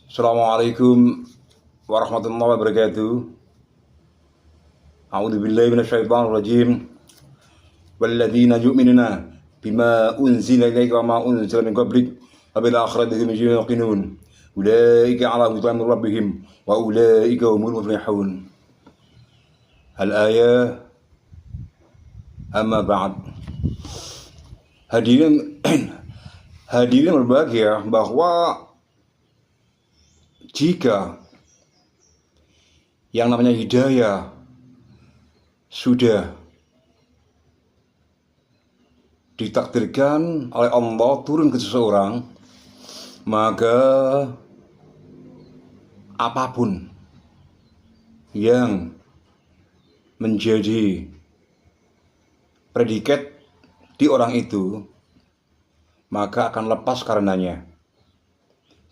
Assalamualaikum warahmatullahi wabarakatuh. A'udzu billahi minasyaitonir rajim. Walladzina yu'minuna bima unzila ilaika wa ma unzila min qablik wa bil akhirati hum yuqinun. Ulaika 'ala hudan min rabbihim wa ulaika humul muflihun. Al-ayah amma ba'd. Hadirin hadirin berbahagia bahwa jika yang namanya hidayah sudah ditakdirkan oleh Allah turun ke seseorang, maka apapun yang menjadi predikat di orang itu, maka akan lepas karenanya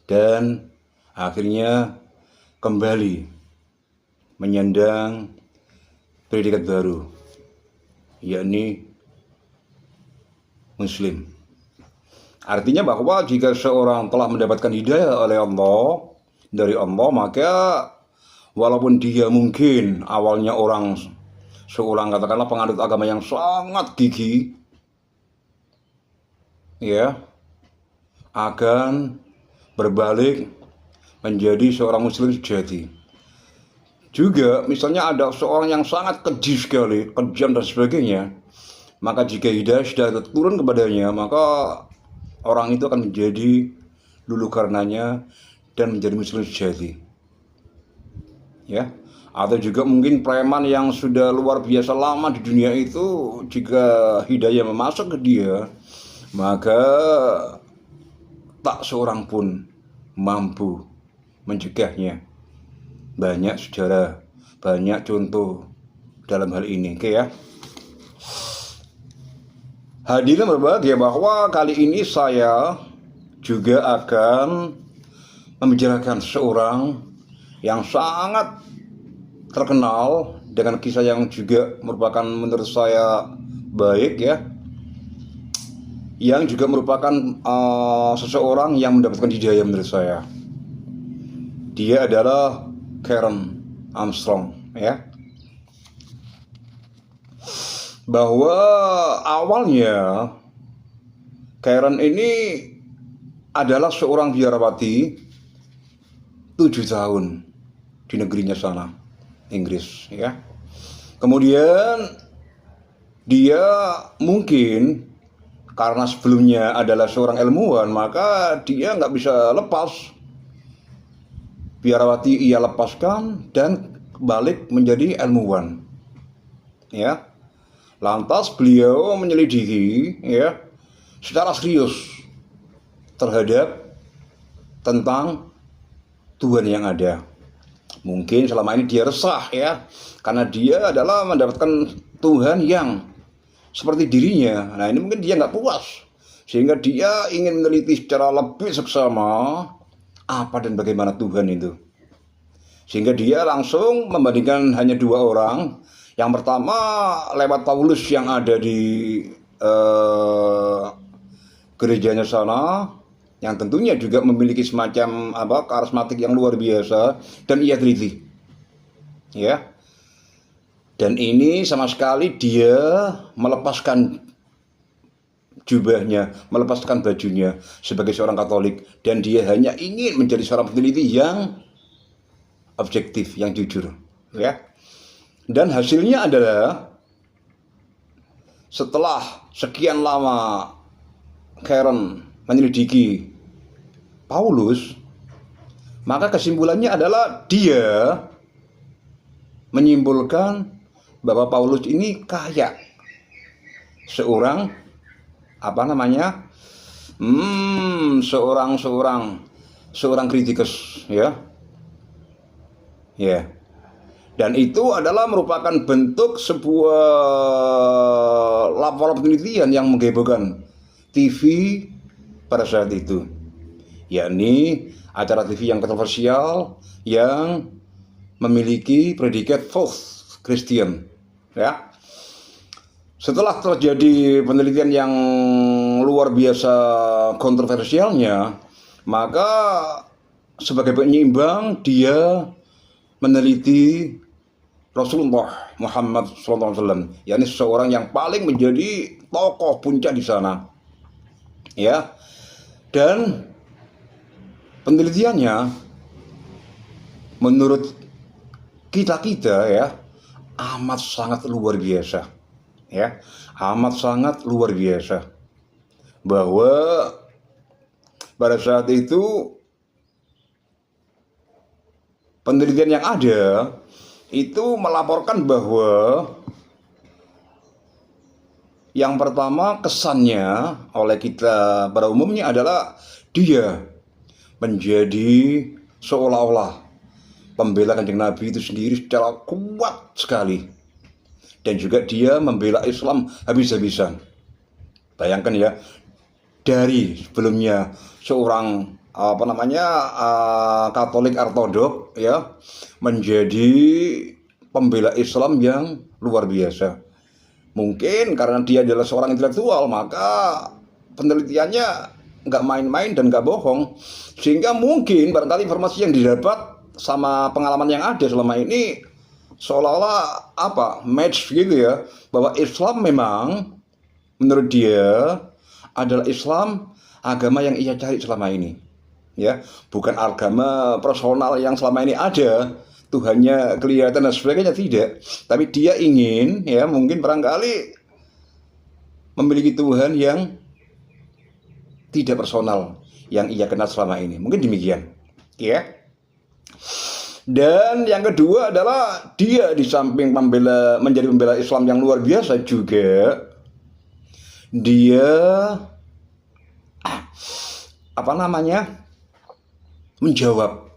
dan akhirnya kembali menyandang predikat baru, yakni Muslim. Artinya bahwa jika seorang telah mendapatkan hidayah oleh Allah, dari Allah, maka walaupun dia mungkin awalnya seorang katakanlah penganut agama yang sangat gigih, ya, akan berbalik menjadi seorang muslim sejati. Juga misalnya ada seorang yang sangat keji sekali, kejam dan sebagainya, maka jika hidayah sudah turun kepadanya, maka orang itu akan menjadi luluh karenanya dan menjadi muslim sejati. Ya, atau juga mungkin preman yang sudah luar biasa lama di dunia itu, jika hidayah memasuk ke dia, maka tak seorang pun mampu mencegahnya. Banyak sejarah, banyak contoh dalam hal ini, oke ya. Hadirin berbahagia bahwa kali ini saya juga akan membicarakan seorang yang sangat terkenal dengan kisah yang juga merupakan menurut saya baik ya, yang juga merupakan seseorang yang mendapatkan hidayah menurut saya. Dia adalah Karen Armstrong, ya. Bahwa awalnya Karen ini adalah seorang biarawati 7 tahun di negerinya sana, Inggris, ya. Kemudian dia mungkin karena sebelumnya adalah seorang ilmuwan, maka dia nggak bisa lepas. Biarawati ia lepaskan dan balik menjadi ilmuwan. Ya. Lantas beliau menyelidiki ya secara serius terhadap tentang Tuhan yang ada. Mungkin selama ini dia resah ya, karena dia adalah mendapatkan Tuhan yang seperti dirinya. Nah, ini mungkin dia nggak puas, sehingga dia ingin meneliti secara lebih seksama apa dan bagaimana Tuhan itu. Sehingga dia langsung membandingkan hanya 2 orang. Yang pertama lewat Paulus yang ada di gerejanya sana, yang tentunya juga memiliki semacam karismatik yang luar biasa, dan ia teliti. Ya. Dan ini sama sekali dia melepaskan jubahnya, melepaskan bajunya sebagai seorang Katolik, dan dia hanya ingin menjadi seorang peneliti yang objektif, yang jujur, ya. Dan hasilnya adalah setelah sekian lama Karen menyelidiki Paulus, maka kesimpulannya adalah dia menyimpulkan bahwa Paulus ini kayak seorang seorang kritikus, ya. Ya. Dan itu adalah merupakan bentuk sebuah laporan penelitian yang menghebohkan TV pada saat itu, yakni acara TV yang kontroversial yang memiliki predikat false Christian, ya. Setelah terjadi penelitian yang luar biasa kontroversialnya, maka sebagai penyeimbang dia meneliti Rasulullah Muhammad SAW, yakni seseorang yang paling menjadi tokoh puncak di sana, ya. Dan penelitiannya menurut kita ya amat sangat luar biasa, ya, amat sangat luar biasa, bahwa pada saat itu penelitian yang ada itu melaporkan bahwa yang pertama kesannya oleh kita pada umumnya adalah dia menjadi seolah-olah pembela Kanjeng Nabi itu sendiri secara kuat sekali, dan juga dia membela Islam habis-habisan. Bayangkan ya, dari sebelumnya seorang Katolik Ortodok, ya, menjadi pembela Islam yang luar biasa. Mungkin karena dia adalah seorang intelektual, maka penelitiannya nggak main-main dan nggak bohong, sehingga mungkin barangkali informasi yang didapat sama pengalaman yang ada selama ini seolah-olah match gitu ya, bahwa Islam memang menurut dia adalah Islam agama yang ia cari selama ini, ya, bukan agama personal yang selama ini ada, Tuhannya kelihatan dan sebagainya, tidak. Tapi dia ingin, ya, mungkin barangkali memiliki Tuhan yang tidak personal yang ia kenal selama ini, mungkin demikian, ya. Dan yang kedua adalah dia di samping menjadi pembela Islam yang luar biasa juga, dia menjawab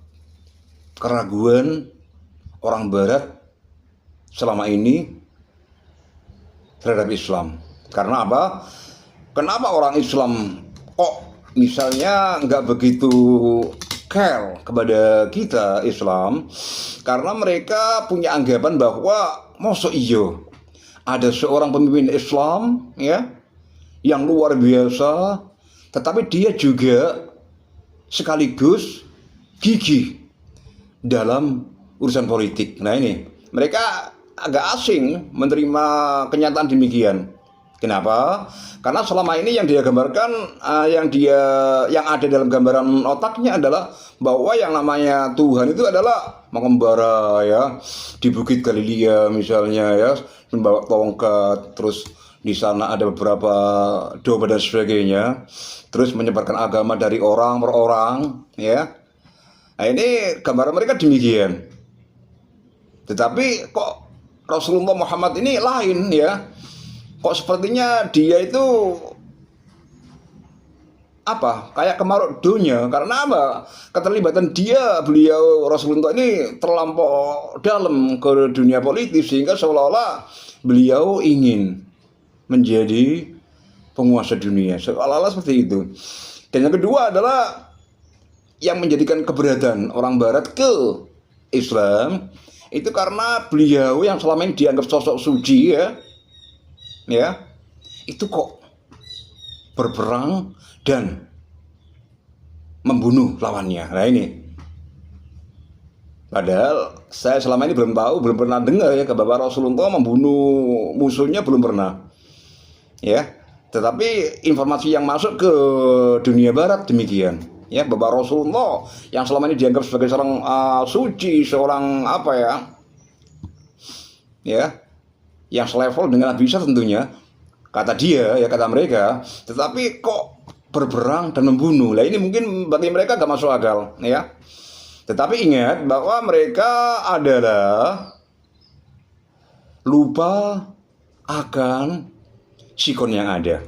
keraguan orang Barat selama ini terhadap Islam. Karena apa? Kenapa orang Islam kok misalnya nggak begitu care kepada kita Islam? Karena mereka punya anggapan bahwa mosok iyo ada seorang pemimpin Islam, ya, yang luar biasa, tetapi dia juga sekaligus gigih dalam urusan politik. Nah ini, mereka agak asing menerima kenyataan demikian. Kenapa? Karena selama ini yang dia gambarkan, yang ada dalam gambaran otaknya adalah bahwa yang namanya Tuhan itu adalah mengembara, ya, di Bukit Galilea misalnya, ya, membawa tongkat, terus di sana ada beberapa domba dan sebagainya, terus menyebarkan agama dari orang per orang, ya. Nah ini gambaran mereka demikian. Tetapi kok Rasulullah Muhammad ini lain, ya. Kok sepertinya dia itu kayak kemaruk dunia. Karena apa? Keterlibatan beliau Rasulullah ini terlampau dalam ke dunia politik, sehingga seolah-olah beliau ingin menjadi penguasa dunia, seolah-olah seperti itu. Dan yang kedua adalah yang menjadikan keberatan orang Barat ke Islam itu karena beliau yang selama ini dianggap sosok suci, ya, itu kok berperang dan membunuh lawannya. Nah ini, padahal saya selama ini belum pernah dengar ya bahwa Rasulullah membunuh musuhnya, belum pernah, ya. Tetapi informasi yang masuk ke dunia Barat demikian, ya, bahwa Rasulullah yang selama ini dianggap sebagai seorang suci, seorang yang selevel dengan Nabi Isa tentunya, kata dia, ya, kata mereka, tetapi kok berperang dan membunuh. Lah ini mungkin bagi mereka gak masuk akal, ya. Tetapi ingat bahwa mereka adalah lupa akan sikon yang ada,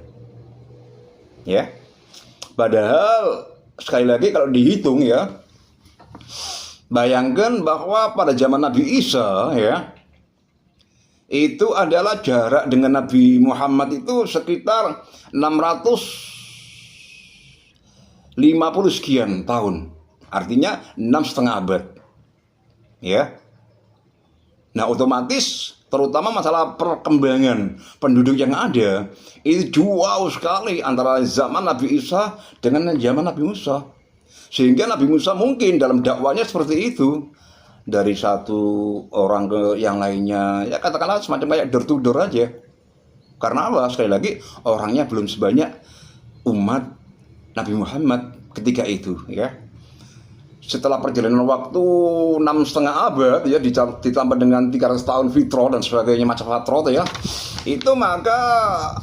ya. Padahal sekali lagi kalau dihitung, ya, bayangkan bahwa pada zaman Nabi Isa, ya, itu adalah jarak dengan Nabi Muhammad itu sekitar 650 sekian tahun. Artinya 6,5 abad. Ya. Nah, otomatis terutama masalah perkembangan penduduk yang ada itu jauh sekali antara zaman Nabi Isa dengan zaman Nabi Musa. Sehingga Nabi Musa mungkin dalam dakwanya seperti itu, dari satu orang ke yang lainnya, ya katakanlah semacam kayak door to door aja. Karena apa? Sekali lagi orangnya belum sebanyak umat Nabi Muhammad ketika itu, ya. Setelah perjalanan waktu 6,5 abad, ya, ditambah dengan 300 tahun fitrah dan sebagainya macam fatrah, ya, itu maka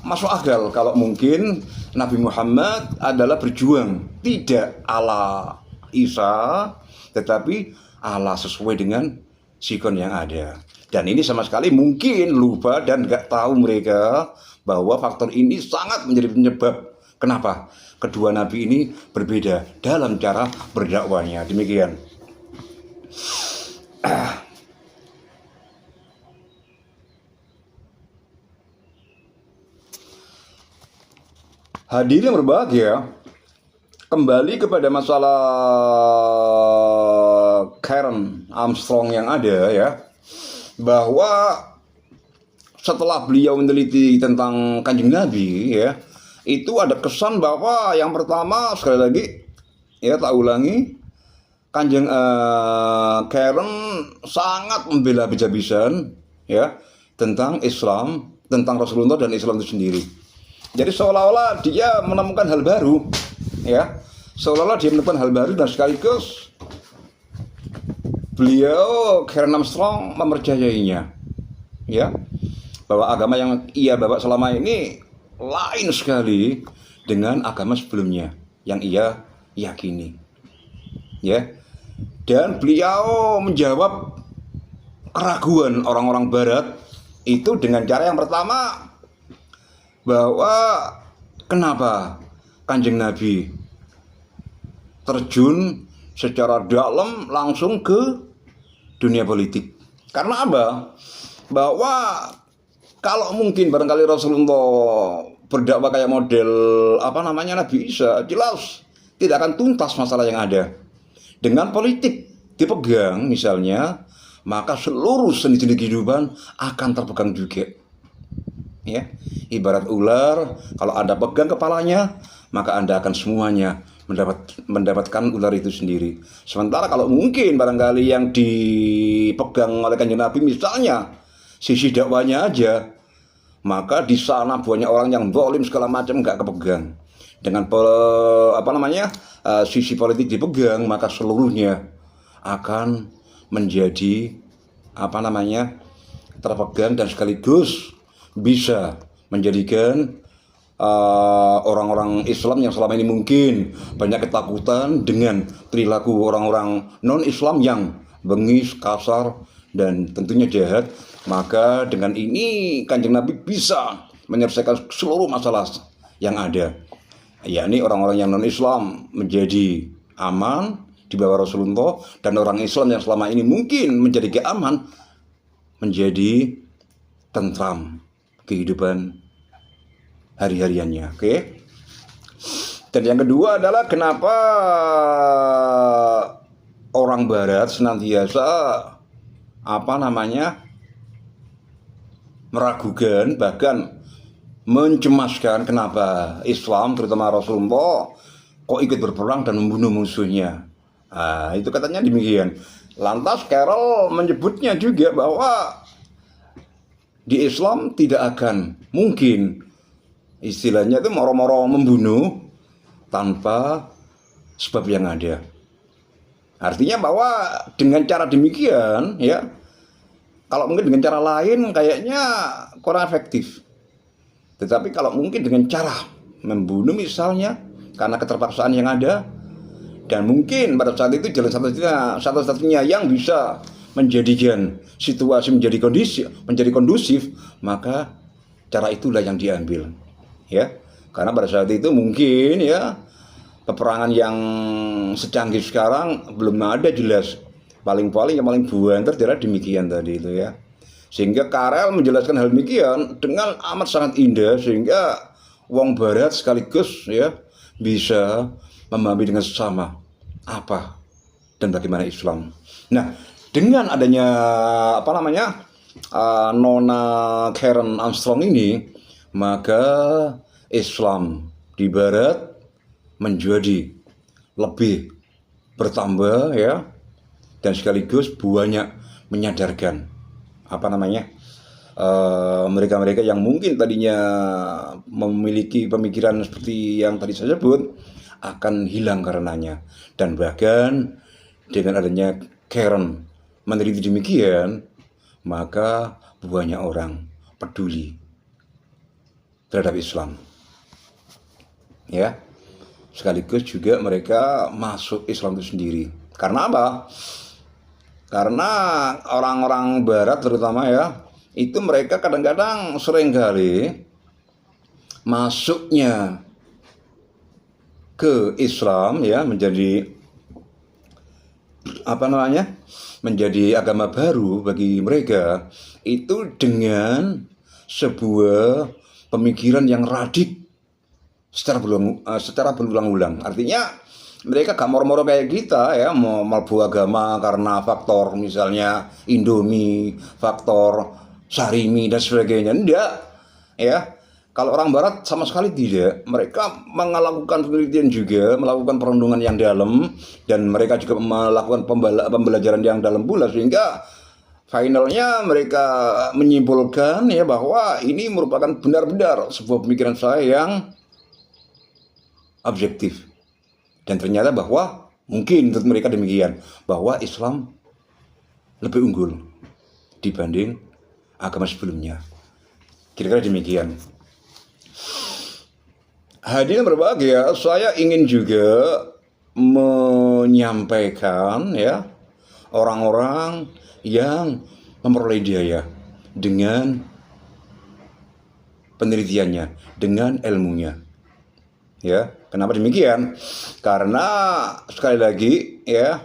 masuk akal kalau mungkin Nabi Muhammad adalah berjuang tidak ala Isa, tetapi ala sesuai dengan sikon yang ada. Dan ini sama sekali mungkin lupa dan nggak tahu mereka bahwa faktor ini sangat menjadi penyebab kenapa kedua nabi ini berbeda dalam cara berdakwahnya. Demikian. Hadirin berbahagia, kembali kepada masalah Karen Armstrong yang ada, ya, bahwa setelah beliau meneliti tentang Kanjeng Nabi, ya, itu ada kesan bahwa yang pertama, sekali lagi, ya, tak ulangi, Kanjeng Karen sangat membela habis-habisan, ya, tentang Islam, tentang Rasulullah dan Islam itu sendiri. Jadi seolah-olah dia menemukan hal baru, ya, seolah-olah dia menemukan hal baru, dan sekaligus beliau Karen Armstrong mempercayainya, ya, bahwa agama yang ia bawa selama ini lain sekali dengan agama sebelumnya yang ia yakini, ya. Dan beliau menjawab keraguan orang-orang Barat itu dengan cara yang pertama, bahwa kenapa Kanjeng Nabi terjun secara dalam langsung ke dunia politik. Karena apa? Bahwa kalau mungkin barangkali Rasulullah berdakwah kayak model Nabi Isa, jelas tidak akan tuntas masalah yang ada. Dengan politik dipegang misalnya, maka seluruh seni-seni kehidupan akan terpegang juga, ya. Ibarat ular, kalau Anda pegang kepalanya, maka Anda akan semuanya mendapatkan ular itu sendiri. Sementara kalau mungkin barangkali yang dipegang oleh Kanjeng Nabi misalnya sisi dakwanya aja, maka di sana banyak orang yang zalim segala macam nggak kepegang. Dengan sisi politik dipegang, maka seluruhnya akan menjadi terpegang dan sekaligus bisa menjadikan orang-orang Islam yang selama ini mungkin banyak ketakutan dengan perilaku orang-orang non-Islam yang bengis, kasar, dan tentunya jahat. Maka dengan ini Kanjeng Nabi bisa menyelesaikan seluruh masalah yang ada, yakni orang-orang yang non-Islam menjadi aman di bawah Rasulullah, dan orang Islam yang selama ini mungkin menjadi aman menjadi tentram kehidupan hari-hariannya. Oke. Dan yang kedua adalah kenapa orang Barat senantiasa meragukan, bahkan mencemaskan kenapa Islam, terutama Rasulullah, kok ikut berperang dan membunuh musuhnya. Itu katanya demikian. Lantas Carroll menyebutnya juga bahwa di Islam tidak akan mungkin, istilahnya itu moro-moro membunuh tanpa sebab yang ada. Artinya bahwa dengan cara demikian, ya, kalau mungkin dengan cara lain kayaknya kurang efektif. Tetapi kalau mungkin dengan cara membunuh misalnya karena keterpaksaan yang ada, dan mungkin pada saat itu jalan satu-satunya yang bisa menjadikan situasi menjadi kondusif, maka cara itulah yang diambil, ya. Karena pada saat itu mungkin, ya, peperangan yang secanggih sekarang belum ada jelas. Paling-paling yang paling buanter adalah demikian tadi itu, ya. Sehingga Karel menjelaskan hal demikian dengan amat sangat indah, sehingga wong Barat sekaligus, ya, bisa memahami dengan sesama apa dan bagaimana Islam. Nah, dengan adanya Nona Karen Armstrong ini, maka Islam di Barat menjadi lebih bertambah ya, dan sekaligus banyak menyadarkan mereka-mereka yang mungkin tadinya memiliki pemikiran seperti yang tadi saya sebut akan hilang karenanya. Dan bahkan dengan adanya Karen meneliti demikian, maka banyak orang peduli terhadap Islam ya, sekaligus juga mereka masuk Islam itu sendiri. Karena apa? Karena orang-orang barat terutama ya, itu mereka kadang-kadang seringkali masuknya ke Islam ya, menjadi agama baru bagi mereka itu dengan sebuah pemikiran yang radik secara berulang-ulang. Artinya mereka gak moro-moro kayak kita ya, mau mlebu agama karena faktor misalnya Indomie, faktor Sarimi dan sebagainya. Enggak ya. Kalau orang barat sama sekali tidak. Mereka melakukan penelitian juga, melakukan perundungan yang dalam, dan mereka juga melakukan pembelajaran yang dalam pula, sehingga finalnya mereka menyimpulkan ya bahwa ini merupakan benar-benar sebuah pemikiran saya yang objektif. Dan ternyata bahwa mungkin untuk mereka demikian, bahwa Islam lebih unggul dibanding agama sebelumnya. Kira-kira demikian. Hadirin berbahagia, saya ingin juga menyampaikan ya, orang-orang yang memperoleh hidayah dengan penelitiannya, dengan ilmunya. Ya, kenapa demikian? Karena sekali lagi ya,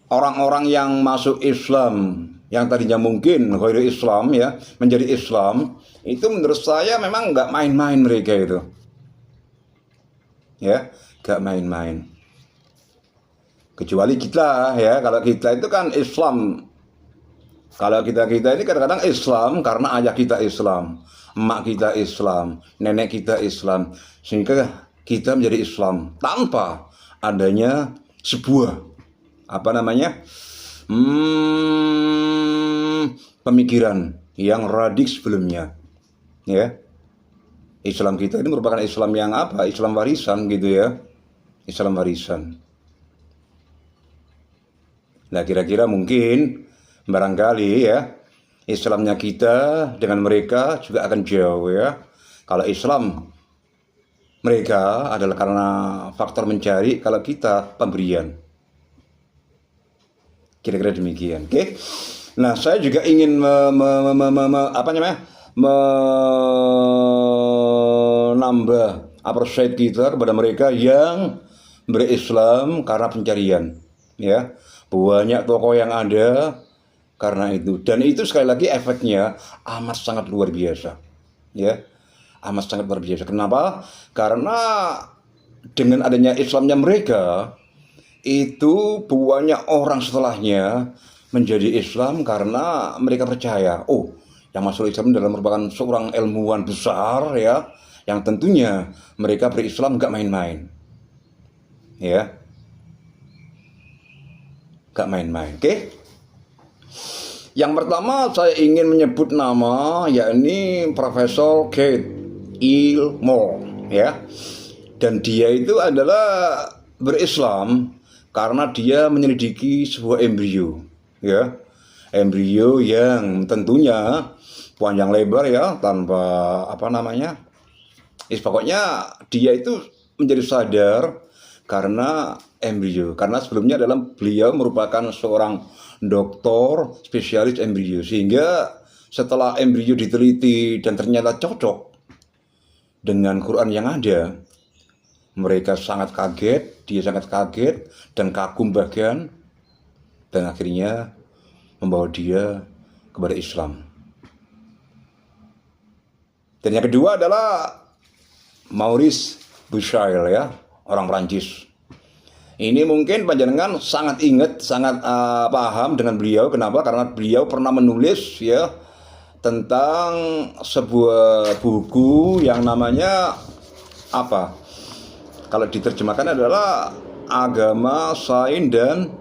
orang-orang yang masuk Islam yang tadinya mungkin ghairul Islam ya, menjadi Islam, itu menurut saya memang nggak main-main mereka itu. Ya, nggak main-main. Kecuali kita ya, kalau kita itu kan Islam. Kalau kita ini kadang-kadang Islam karena ayah kita Islam, emak kita Islam, nenek kita Islam, sehingga kita menjadi Islam tanpa adanya sebuah pemikiran yang radik sebelumnya. Ya, Islam kita ini merupakan Islam yang apa? Islam warisan gitu ya, Islam warisan. Nah, kira-kira mungkin barangkali ya, Islamnya kita dengan mereka juga akan jauh ya. Kalau Islam mereka adalah karena faktor mencari, kalau kita pemberian. Kira-kira demikian. Oke. Nah, saya juga ingin menambah appreciate kita kepada mereka yang berislam karena pencarian ya. Banyak tokoh yang ada karena itu, dan itu sekali lagi efeknya amat sangat luar biasa ya, amat sangat luar biasa. Kenapa? Karena dengan adanya Islamnya mereka itu banyak orang setelahnya menjadi Islam karena mereka percaya, oh, yang masuk Islam adalah merupakan seorang ilmuwan besar ya, yang tentunya mereka berislam gak main-main ya, gak main-main. Oke. Yang pertama saya ingin menyebut nama, yakni Profesor Keith E. Moore ya. Dan dia itu adalah berislam karena dia menyelidiki sebuah embrio ya. Embrio yang tentunya panjang lebar ya, tanpa pokoknya dia itu menjadi sadar karena embrio. Karena sebelumnya beliau merupakan seorang doktor spesialis embrio, sehingga setelah embrio diteliti dan ternyata cocok dengan Quran yang ada, mereka sangat kaget, dia sangat kaget dan kagum bahkan, dan akhirnya membawa dia kepada Islam. Dan yang kedua adalah Maurice Bucaille ya, orang Prancis. Ini mungkin panjenengan sangat ingat, sangat paham dengan beliau. Kenapa? Karena beliau pernah menulis ya tentang sebuah buku yang namanya apa? Kalau diterjemahkan adalah agama, sains dan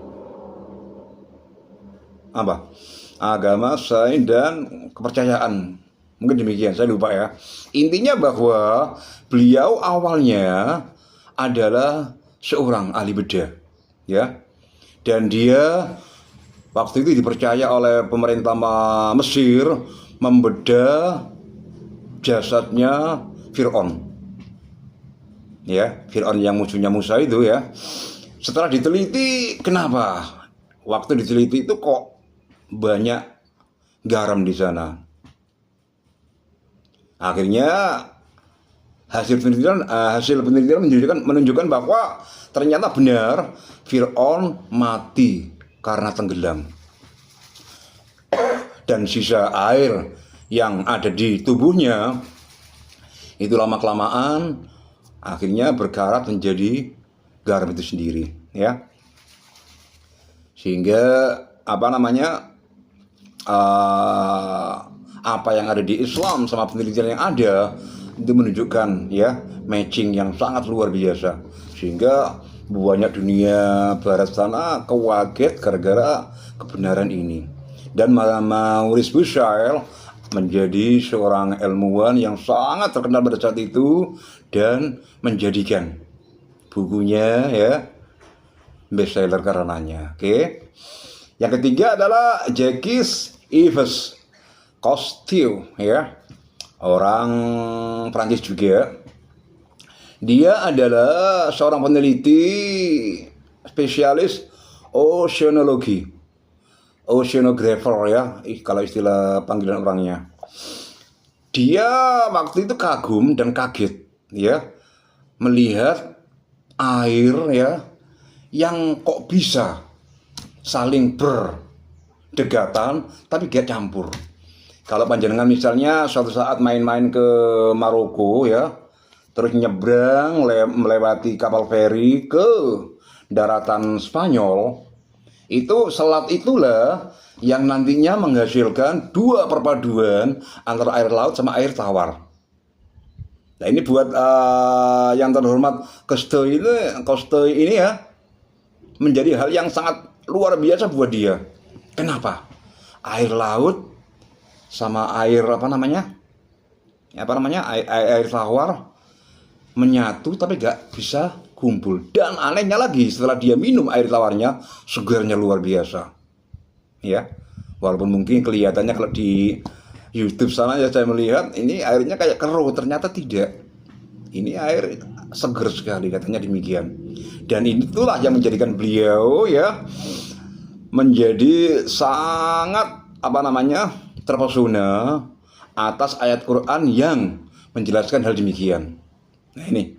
apa? Agama, sains dan kepercayaan. Mungkin demikian, saya lupa ya. Intinya bahwa beliau awalnya adalah seorang ahli bedah, ya. Dan dia waktu itu dipercaya oleh pemerintah Mesir membedah jasadnya Fir'aun. Ya, Fir'aun yang musuhnya Musa itu ya. Setelah diteliti, kenapa? Waktu diteliti itu kok banyak garam di sana. Akhirnya hasil penelitian menunjukkan bahwa ternyata benar Fir'aun mati karena tenggelam. Dan sisa air yang ada di tubuhnya itu lama-kelamaan akhirnya berkarat menjadi garam itu sendiri, ya. Sehingga apa yang ada di Islam sama penelitian yang ada itu menunjukkan ya matching yang sangat luar biasa, sehingga banyak dunia barat sana kaget gara-gara kebenaran ini. Dan Maurice Bucaille menjadi seorang ilmuwan yang sangat terkenal pada saat itu dan menjadikan bukunya ya bestseller karenanya. Oke. Yang ketiga adalah Jacques Yves Cousteau, ya, orang Prancis juga. Dia adalah seorang peneliti spesialis oceanologi, oceanographer ya, kalau istilah panggilan orangnya. Dia waktu itu kagum dan kaget ya melihat air ya yang kok bisa saling berdekatan tapi gak campur. Kalau panjenengan misalnya suatu saat main-main ke Maroko ya, terus nyebrang melewati kapal feri ke daratan Spanyol, itu selat itulah yang nantinya menghasilkan dua perpaduan antara air laut sama air tawar. Nah ini buat yang terhormat Cousteau ini ya menjadi hal yang sangat luar biasa buat dia. Kenapa? Air laut sama air air tawar menyatu tapi gak bisa kumpul. Dan anehnya lagi setelah dia minum air tawarnya segarnya luar biasa. Ya, walaupun mungkin kelihatannya kalau di YouTube sana ya saya melihat ini airnya kayak keruh, ternyata tidak. Ini air seger sekali katanya demikian. Dan itulah yang menjadikan beliau ya menjadi sangat terpesona atas ayat Quran yang menjelaskan hal demikian. Nah ini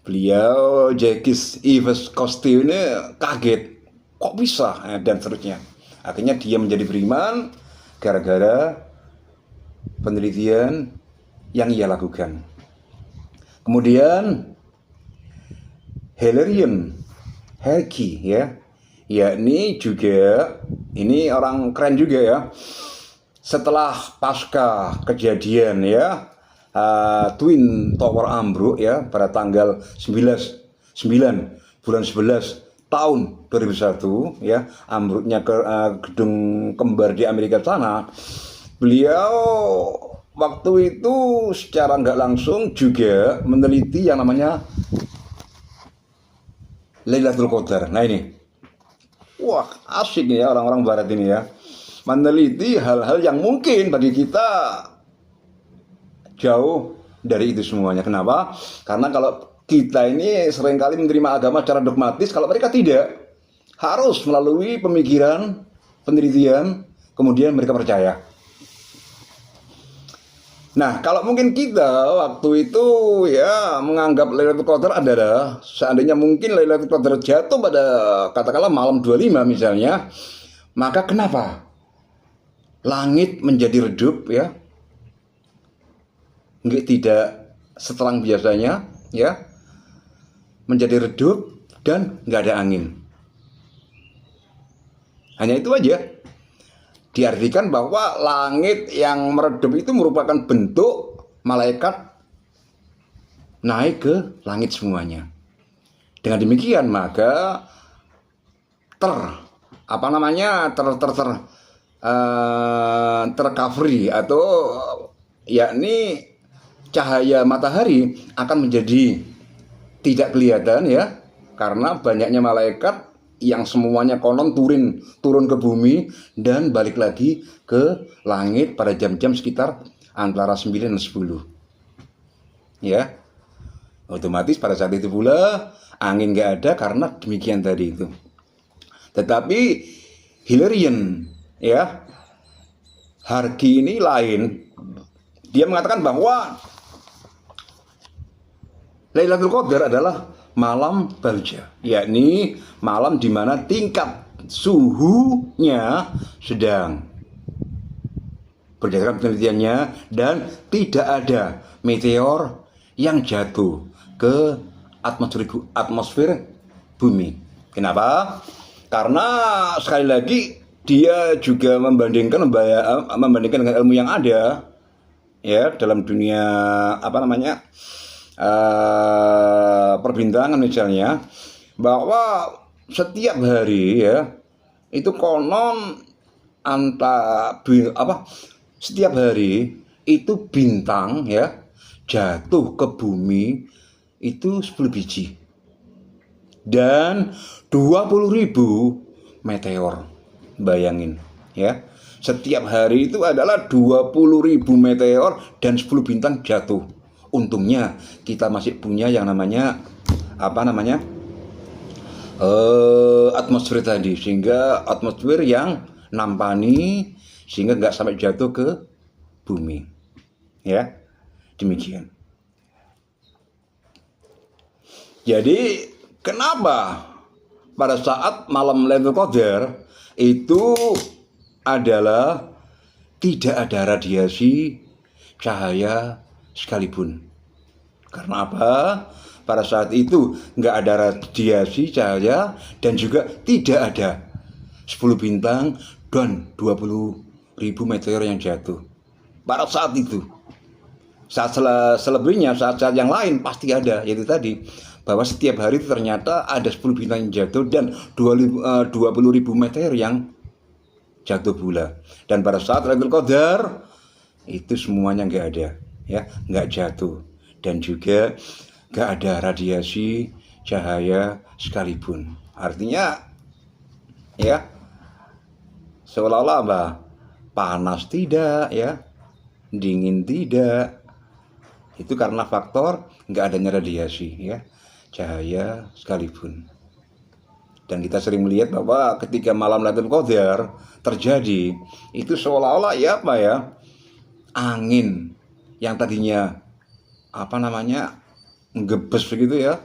beliau Jacques Yves Cousteau ini kaget, kok bisa dan seterusnya. Akhirnya dia menjadi beriman gara-gara penelitian yang ia lakukan. Kemudian Hilarion Herky ya, yakni juga ini orang keren juga ya. Setelah pasca kejadian ya Twin Tower ambruk ya pada tanggal 9 bulan 11 tahun 2001 ya, ambruknya gedung kembar di Amerika sana. Beliau waktu itu secara nggak langsung juga meneliti yang namanya Lailatul Qadar. Nah ini, wah asik ya orang-orang barat ini ya, meneliti hal-hal yang mungkin bagi kita jauh dari itu semuanya. Kenapa? Karena kalau kita ini seringkali menerima agama secara dogmatis, kalau mereka tidak, harus melalui pemikiran, penelitian, kemudian mereka percaya. Nah, kalau mungkin kita waktu itu ya menganggap Lailatul Qadar adalah seandainya mungkin Lailatul Qadar jatuh pada katakanlah malam 25 misalnya, maka kenapa langit menjadi redup ya? Tidak seterang biasanya ya, menjadi redup dan nggak ada angin. Hanya itu aja. Diartikan bahwa langit yang meredup itu merupakan bentuk malaikat naik ke langit semuanya. Dengan demikian maka tercovery atau yakni cahaya matahari akan menjadi tidak kelihatan ya, karena banyaknya malaikat yang semuanya konon turun ke bumi dan balik lagi ke langit pada jam-jam sekitar antara 9 dan 10 ya. Otomatis pada saat itu pula angin nggak ada karena demikian tadi itu. Tetapi Hilarion ya, Harki ini lain. Dia mengatakan bahwa Lailatul Qadar adalah malam balja, yakni malam di mana tingkat suhunya sedang, berdasarkan penelitiannya, dan tidak ada meteor yang jatuh ke atmosfer bumi. Kenapa? Karena sekali lagi dia juga membandingkan dengan ilmu yang ada ya dalam dunia perbintangan misalnya, bahwa setiap hari ya itu konon setiap hari itu bintang ya jatuh ke bumi itu 10 biji dan 20.000 meteor. Bayangin ya, setiap hari itu adalah 20.000 meteor dan 10 bintang jatuh. Untungnya kita masih punya yang namanya atmosfer tadi, sehingga atmosfer yang nampani sehingga nggak sampai jatuh ke bumi ya. Demikian. Jadi kenapa pada saat malam Lailatul Qadar itu adalah tidak ada radiasi cahaya sekalipun? Karena apa? Pada saat itu nggak ada radiasi cahaya dan juga tidak ada 10 bintang dan 20.000 meteor yang jatuh pada saat itu. Saat selebihnya, saat-saat yang lain pasti ada, yaitu tadi bahwa setiap hari itu ternyata ada 10 bintang yang jatuh dan 20.000 meteor yang jatuh pula. Dan pada saat Lailatul Qadar itu semuanya nggak ada ya, nggak jatuh dan juga nggak ada radiasi cahaya sekalipun. Artinya ya seolah-olah panas tidak ya, dingin tidak, itu karena faktor nggak adanya radiasi ya cahaya sekalipun. Dan kita sering melihat bahwa ketika malam Lailatul Qadar terjadi itu seolah-olah angin yang tadinya ngebes begitu ya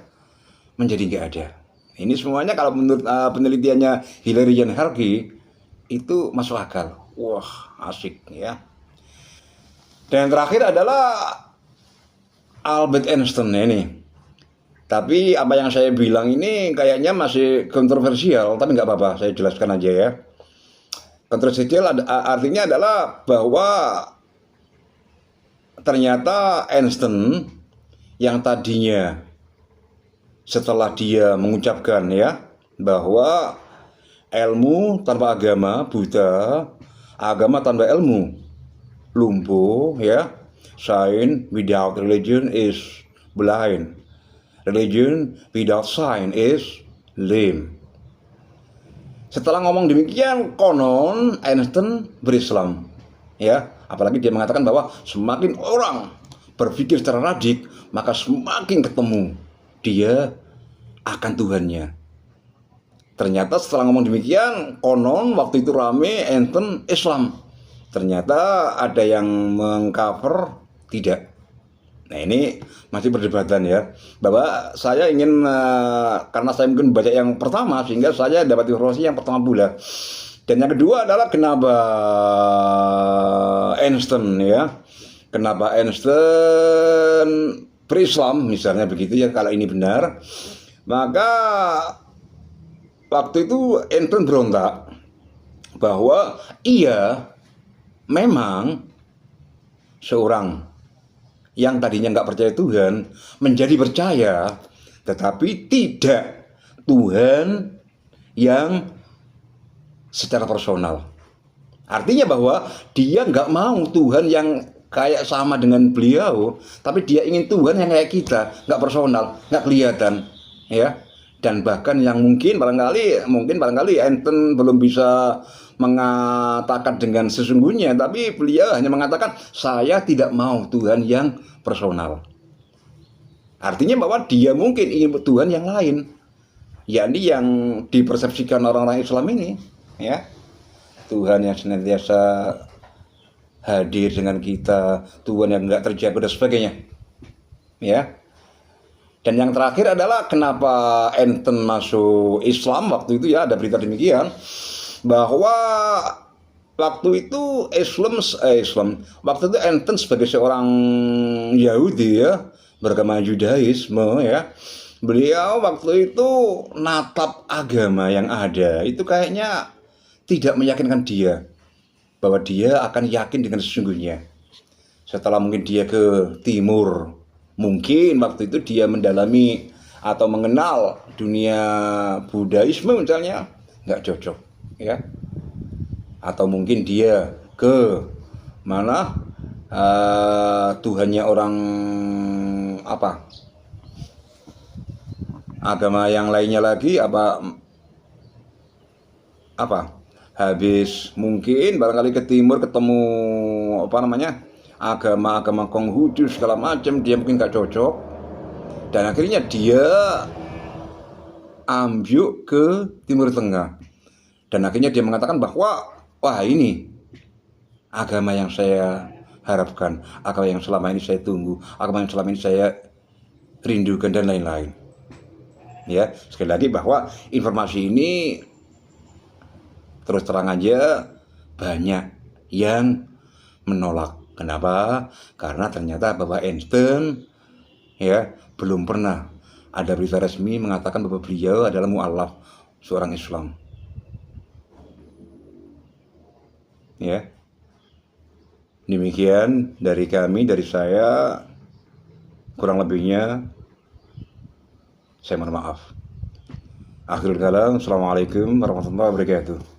menjadi nggak ada. Ini semuanya kalau menurut penelitiannya Hilarion Harki itu masuk akal. Wah, asik ya. Dan yang terakhir adalah Albert Einstein ini. Tapi apa yang saya bilang ini kayaknya masih kontroversial, tapi nggak apa-apa, saya jelaskan aja ya. Kontroversial artinya adalah bahwa ternyata Einstein yang tadinya setelah dia mengucapkan ya bahwa ilmu tanpa agama buta, agama tanpa ilmu lumpuh ya, science without religion is blind, religion without science is lame. Setelah ngomong demikian, konon Einstein berislam ya. Apalagi dia mengatakan bahwa semakin orang berpikir secara radik, maka semakin ketemu dia akan Tuhannya. Ternyata setelah ngomong demikian, konon waktu itu rame Einstein Islam. Ternyata ada yang mengcover tidak. Nah ini masih perdebatan ya. Bahwa saya ingin, karena saya mungkin baca yang pertama, sehingga saya dapat informasi yang pertama pula. Dan yang kedua adalah kenapa Einstein ya. Kenapa Einstein berislam misalnya begitu ya, kalau ini benar. Maka waktu itu Einstein berontak bahwa ia memang seorang yang tadinya nggak percaya Tuhan menjadi percaya tetapi tidak Tuhan yang secara personal. Artinya bahwa dia nggak mau Tuhan yang kayak sama dengan beliau, tapi dia ingin Tuhan yang kayak kita, nggak personal, nggak kelihatan, ya. Dan bahkan yang mungkin barangkali enten belum bisa mengatakan dengan sesungguhnya, tapi beliau hanya mengatakan saya tidak mau Tuhan yang personal. Artinya bahwa dia mungkin ingin Tuhan yang lain, yakni yang dipersepsikan orang-orang Islam ini, ya. Tuhan yang senantiasa hadir dengan kita, Tuhan yang nggak terjadi dan sebagainya, ya. Dan yang terakhir adalah kenapa enten masuk Islam waktu itu, ya, ada berita demikian bahwa waktu itu Islam waktu itu enten sebagai seorang Yahudi, ya, beragama Judaisme, ya. Beliau waktu itu natap agama yang ada itu kayaknya tidak meyakinkan dia bahwa dia akan yakin dengan sesungguhnya. Setelah mungkin dia ke timur, mungkin waktu itu dia mendalami atau mengenal dunia Buddhisme misalnya, nggak cocok, ya. Atau mungkin dia ke mana Tuhannya orang apa, agama yang lainnya lagi apa habis mungkin barangkali ke timur ketemu agama Konghucu segala macam, dia mungkin gak cocok, dan akhirnya dia ambil ke Timur Tengah, dan akhirnya dia mengatakan bahwa wah, ini agama yang saya harapkan, agama yang selama ini saya tunggu, agama yang selama ini saya rindukan, dan lain-lain. Ya, sekali lagi bahwa informasi ini terus terang aja banyak yang menolak. Kenapa? Karena ternyata Bapak Einstein, ya, belum pernah ada berita resmi mengatakan bahwa beliau adalah mu'alaf, seorang Islam. Ya. Demikian dari kami, dari saya, kurang lebihnya saya mohon maaf. Akhirul kalam, assalamualaikum warahmatullahi wabarakatuh.